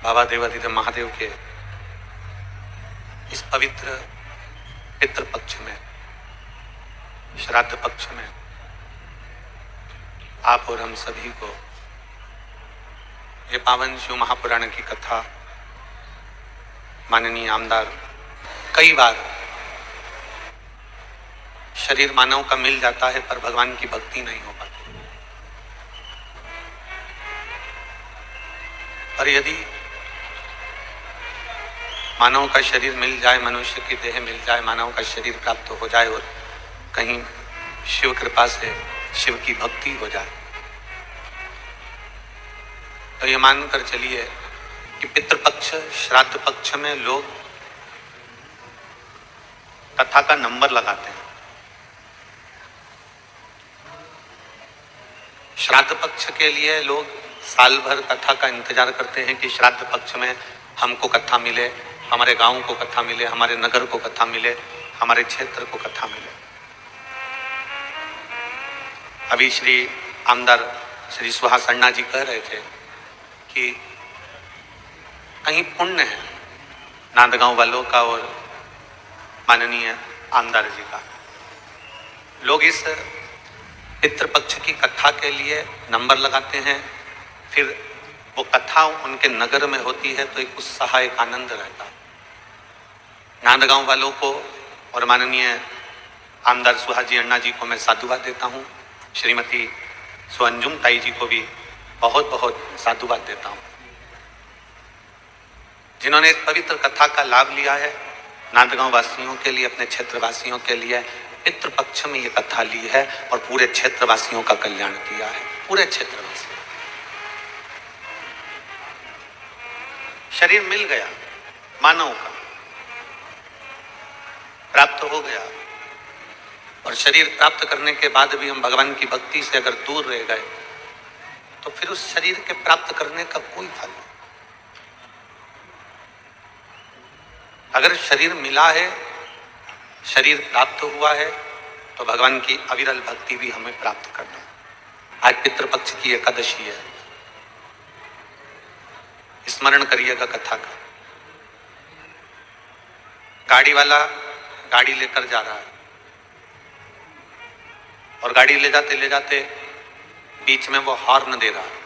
बाबा देवाधिदेव महादेव के इस पवित्र पितृ पक्ष में, श्राद्ध पक्ष में आप और हम सभी को ये पावन शिव महापुराण की कथा माननीय आमदार कई बार शरीर मानव का मिल जाता है पर भगवान की भक्ति नहीं हो पाती। और यदि मानव का शरीर मिल जाए, मनुष्य की देह मिल जाए, मानव का शरीर प्राप्त हो जाए और कहीं शिव कृपा से शिव की भक्ति हो जाए, तो ये मानकर चलिए कि पितृपक्ष श्राद्ध पक्ष में लोग कथा का नंबर लगाते हैं। श्राद्ध पक्ष के लिए लोग साल भर कथा का इंतजार करते हैं कि श्राद्ध पक्ष में हमको कथा मिले, हमारे गांव को कथा मिले, हमारे नगर को कथा मिले, हमारे क्षेत्र को कथा मिले। अभी श्री आमदार श्री सुहास अन्ना जी कह रहे थे कि कहीं पुण्य है नांदगांव वालों का और माननीय आमदार जी का। लोग इस पितृपक्ष की कथा के लिए नंबर लगाते हैं, फिर वो कथा उनके नगर में होती है तो एक उत्साह, एक आनंद रहता है। नांदगांव वालों को और माननीय आमदार सुहाजी अन्ना जी को मैं साधुवाद देता हूँ। श्रीमती सुअंजुम ताई जी को भी बहुत बहुत साधुवाद देता हूँ, जिन्होंने इस पवित्र कथा का लाभ लिया है। नांदगांव वासियों के लिए, अपने क्षेत्रवासियों के लिए पितृपक्ष में ये कथा ली है और पूरे क्षेत्रवासियों का कल्याण किया है। पूरे क्षेत्रवासी शरीर मिल गया, मानव का प्राप्त हो गया, और शरीर प्राप्त करने के बाद भी हम भगवान की भक्ति से अगर दूर रह गए तो फिर उस शरीर के प्राप्त करने का कोई फल नहीं। अगर शरीर मिला है, शरीर प्राप्त हुआ है, तो भगवान की अविरल भक्ति भी हमें प्राप्त करना है। आज पितृपक्ष की एकादशी है, स्मरण करिएगा कथा का। गाड़ी वाला गाड़ी लेकर जा रहा है और गाड़ी ले जाते बीच में वो हॉर्न दे रहा है,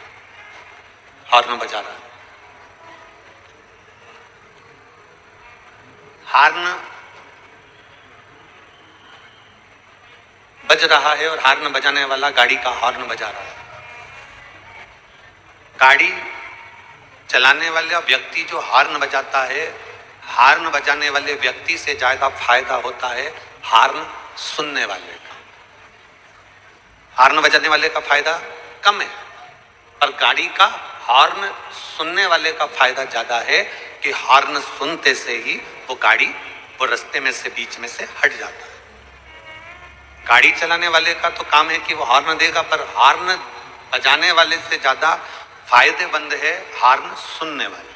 हॉर्न बजा रहा है। हॉर्न बज रहा है और हॉर्न बजाने वाला गाड़ी का हॉर्न बजा रहा है। गाड़ी चलाने वाला व्यक्ति जो हॉर्न बजाता है, हॉर्न बजाने वाले व्यक्ति से ज्यादा फायदा होता है हॉर्न सुनने वाले का। हॉर्न बजाने वाले का फायदा कम है, पर गाड़ी का हॉर्न सुनने वाले का फायदा ज्यादा है कि हॉर्न सुनते से ही वो गाड़ी वो रास्ते में से, बीच में से हट जाता है। गाड़ी चलाने वाले का तो काम है कि वो हॉर्न देगा, पर हॉर्न बजाने वाले से ज्यादा फायदेमंद है हॉर्न सुनने वाले।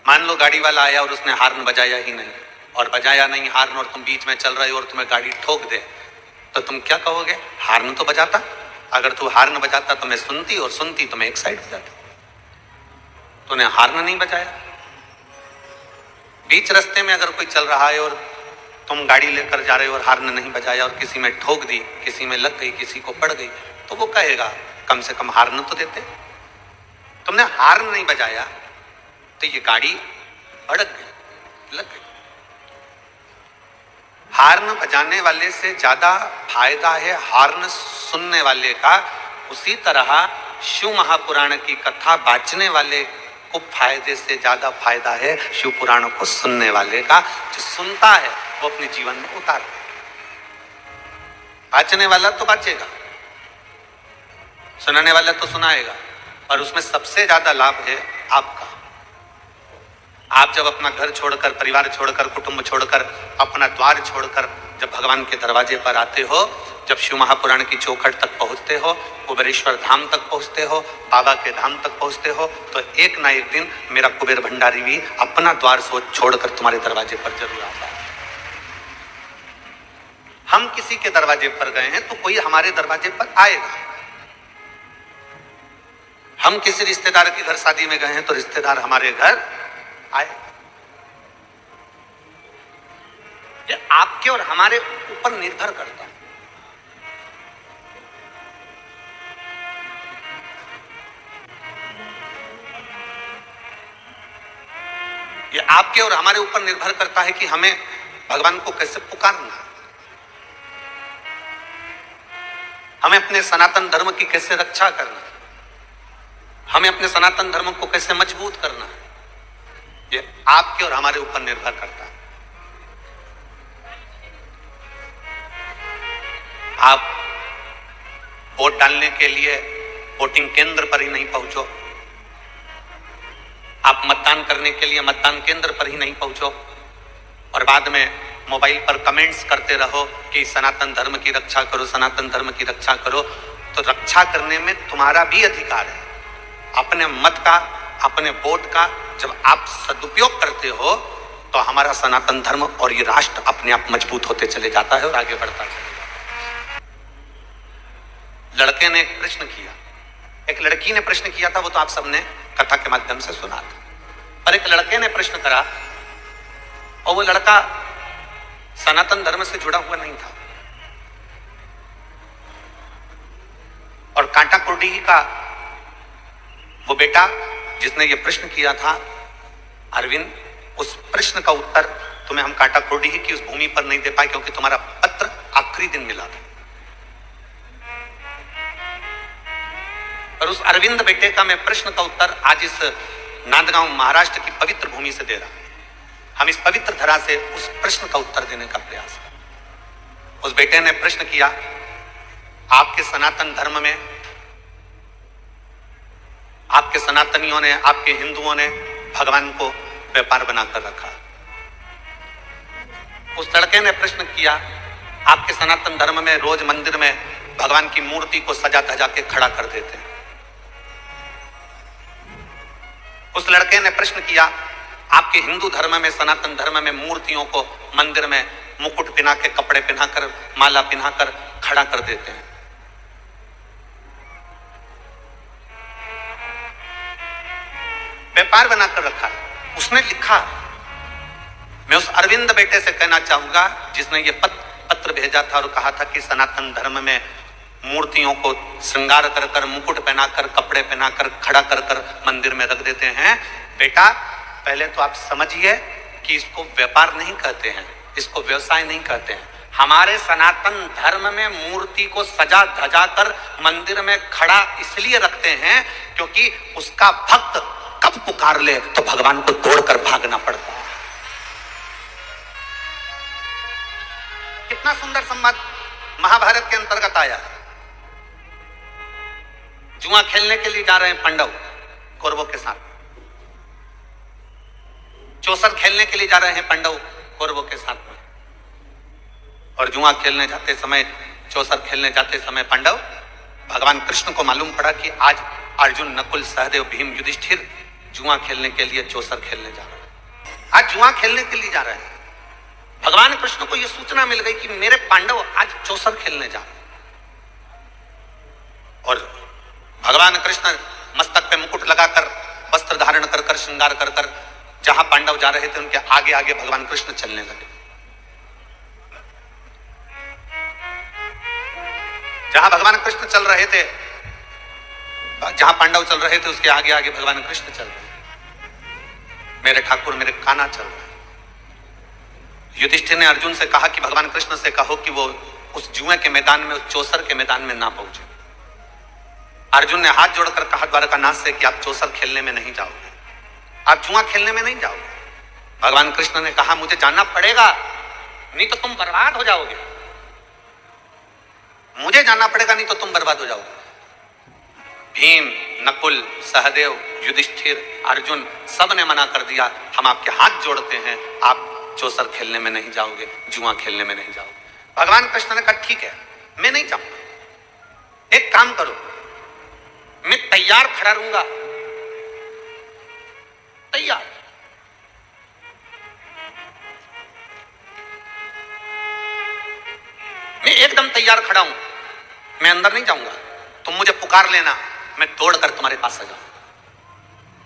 मान लो गाड़ी वाला आया और उसने हॉर्न बजाया ही नहीं, और बजाया नहीं हॉर्न, और तुम बीच में चल रहे हो और तुम्हें गाड़ी ठोक दे, तो तुम क्या कहोगे? हार्न तो बजाता। अगर तू हार्न बजाता तो मैं सुनती, और सुनती तो मैं एक्साइट हो जाती। तूने हार्न नहीं बजाया। बीच रास्ते में अगर कोई चल रहा है और तुम गाड़ी लेकर जा रहे हो और हार्न नहीं बजाया और किसी में ठोक दी, किसी में लग गई, किसी को पड़ गई, तो वो कहेगा कम से कम हार्न तो देते। तुमने हार्न नहीं बजाया तो ये गाड़ी अड़क गई, लग गई। हार्न बजाने वाले से ज्यादा फायदा है हार्न सुनने वाले का। उसी तरह शिव महापुराण की कथा बांचने वाले को फायदे से ज्यादा फायदा है शिव पुराण को सुनने वाले का। जो सुनता है वो अपने जीवन में उतार। बांचने वाला तो बांचेगा, सुनाने वाला तो सुनाएगा, और उसमें सबसे ज्यादा लाभ है आपका। आप जब अपना घर छोड़कर, परिवार छोड़कर, कुटुंब छोड़कर, अपना द्वार छोड़कर जब भगवान के दरवाजे पर आते हो, जब शिव महापुराण की चौखट तक पहुंचते हो, कुबेरेश्वर धाम तक पहुंचते हो, बाबा के धाम तक पहुंचते हो, तो एक ना एक दिन मेरा कुबेर भंडारी भी अपना द्वार छोड़कर तुम्हारे दरवाजे पर जरूर आता है। हम किसी के दरवाजे पर गए हैं तो कोई हमारे दरवाजे पर आएगा। हम किसी रिश्तेदार के घर शादी में गए हैं तो रिश्तेदार हमारे घर आए। ये आपके और हमारे ऊपर निर्भर करता है। ये आपके और हमारे ऊपर निर्भर करता है कि हमें भगवान को कैसे पुकारना है, हमें अपने सनातन धर्म की कैसे रक्षा करना है, हमें अपने सनातन धर्म को कैसे मजबूत करना है। ये आपके और हमारे ऊपर निर्भर करता है। आप वोट डालने के लिए वोटिंग केंद्र पर ही नहीं पहुंचो, आप मतदान करने के लिए मतदान केंद्र पर ही नहीं पहुंचो, और बाद में मोबाइल पर कमेंट्स करते रहो कि सनातन धर्म की रक्षा करो, सनातन धर्म की रक्षा करो। तो रक्षा करने में तुम्हारा भी अधिकार है। अपने मत का, अपने वोट का जब आप सदुपयोग करते हो तो हमारा सनातन धर्म और ये राष्ट्र अपने आप मजबूत होते चले जाता है और आगे बढ़ता चले जाता है। लड़के ने एक प्रश्न किया, एक लड़की ने प्रश्न किया था, वो तो आप सबने कथा के माध्यम से सुना था। पर एक लड़के ने प्रश्न करा और वो लड़का सनातन धर्म से जुड़ा हुआ नहीं था, और कांटा कुर्डी का वो बेटा जिसने ये प्रश्न किया था, अरविंद, उस प्रश्न का उत्तर तुम्हें हम कांटा कुर्डी की उस भूमि पर नहीं दे पाए क्योंकि तुम्हारा पत्र आखिरी दिन मिला था। और उस अरविंद बेटे का मैं प्रश्न का उत्तर आज इस नांदगांव महाराष्ट्र की पवित्र भूमि से दे रहा हूं। हम इस पवित्र धरा से उस प्रश्न का उत्तर देने का प्रयास करें। उस बेटे ने प्रश्न किया, आपके सनातन धर्म में, आपके सनातनियों ने, आपके हिंदुओं ने भगवान को व्यापार बनाकर रखा। उस लड़के ने प्रश्न किया, आपके सनातन धर्म में रोज मंदिर में भगवान की मूर्ति को सजा धजा के खड़ा कर देते हैं। उस लड़के ने प्रश्न किया, आपके हिंदू धर्म में, सनातन धर्म में मूर्तियों को मंदिर में मुकुट पहना के, कपड़े पहनाकर, माला पहनाकर खड़ा कर देते हैं। व्यापार बनाकर रखा है। उसने लिखा, मैं उस अरविंद बेटे से कहना चाहूंगा जिसने ये पत्र भेजा था और कहा था कि सनातन धर्म में मूर्तियों को श्रृंगार कर कर, मुकुट पहनाकर, कपड़े पहनाकर, खड़ा कर कर मंदिर में रख देते हैं। बेटा, पहले तो आप समझिए कि इसको व्यापार नहीं कहते हैं, इसको व्यवसाय नहीं कहते हैं। हमारे सनातन धर्म में मूर्ति को सजा धजा कर मंदिर में खड़ा इसलिए रखते हैं क्योंकि उसका भक्त कब पुकार ले तो भगवान को तोड़कर भागना पड़ता है। कितना सुंदर संवाद महाभारत के अंतर्गत आया। जुआ खेलने के लिए जा रहे हैं पांडव कौरवों के साथ, चौसर खेलने के लिए जा रहे हैं पांडव कौरवों के साथ में, और जुआ खेलने जाते समय, चौसर खेलने जाते समय पांडव, भगवान कृष्ण को मालूम पड़ा कि आज अर्जुन, नकुल, सहदेव, भीम, युधिष्ठिर जुआ खेलने के लिए, चौसर खेलने जा रहे हैं। आज जुआ खेलने के लिए जा रहे हैं। भगवान कृष्ण को यह सूचना मिल गई कि मेरे पांडव आज चौसर खेलने जा रहे हैं। और भगवान कृष्ण मस्तक पे मुकुट लगाकर, वस्त्र धारण कर कर, श्रृंगार कर कर जहां पांडव जा रहे थे उनके आगे आगे भगवान कृष्ण चलने लगे। जहां भगवान कृष्ण चल रहे थे, जहां पांडव चल रहे थे, उसके आगे आगे भगवान कृष्ण चल रहे। मेरे ठाकुर, मेरे कान्हा चल रहे। युधिष्ठिर ने अर्जुन से कहा कि भगवान कृष्ण से कहो कि वो उस जुए के मैदान में, उस चौसर के मैदान में ना पहुंचे। अर्जुन ने हाथ जोड़कर कहा द्वारकानाथ से कि आप चौसर खेलने में नहीं जाओगे, आप जुआ खेलने में नहीं जाओगे। भगवान कृष्ण ने कहा मुझे जाना पड़ेगा, नहीं तो तुम बर्बाद हो जाओगे। मुझे जाना पड़ेगा, नहीं तो तुम बर्बाद हो जाओगे। भीम, नकुल, सहदेव, युधिष्ठिर, अर्जुन सब ने मना कर दिया, हम आपके हाथ जोड़ते हैं, आप चौसर खेलने में नहीं जाओगे, जुआ खेलने में नहीं जाओगे। भगवान कृष्ण ने कहा ठीक है, मैं नहीं जाऊंगा। एक काम करो, मैं तैयार खड़ा रहूंगा, तैयार। मैं एकदम तैयार खड़ा हूं, मैं अंदर नहीं जाऊंगा। तुम मुझे पुकार लेना, मैं दौड़कर तुम्हारे पास आ जाऊं।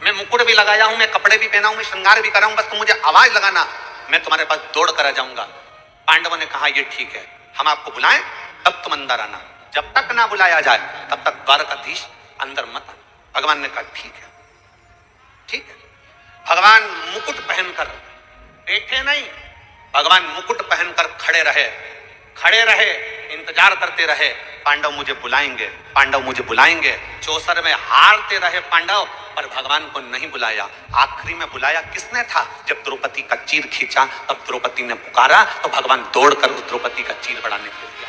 मैं मुकुट भी लगाया हूं, मैं कपड़े भी पहना हूं, मैं श्रृंगार भी करा हूं, बस तुम मुझे आवाज लगाना, मैं तुम्हारे पास दौड़ कर आ जाऊंगा। पांडवों ने कहा यह ठीक है, हम आपको बुलाएं तब तुम अंदर आना, जब तक ना बुलाया जाए तब तक द्वारकाधीश अंदर मत आना। भगवान ने कहा ठीक है, ठीक है। भगवान मुकुट पहनकर बैठे नहीं, भगवान मुकुट पहनकर खड़े रहे, खड़े रहे, इंतजार करते रहे, पांडव मुझे बुलाएंगे, पांडव मुझे बुलाएंगे। चौसर में हारते रहे पांडव, पर भगवान को नहीं बुलाया। आखिरी में बुलाया किसने था? जब द्रौपदी का चीर खींचा, तब द्रौपदी ने पुकारा तो भगवान दौड़कर उस द्रौपदी का चीर बढ़ाने के लिए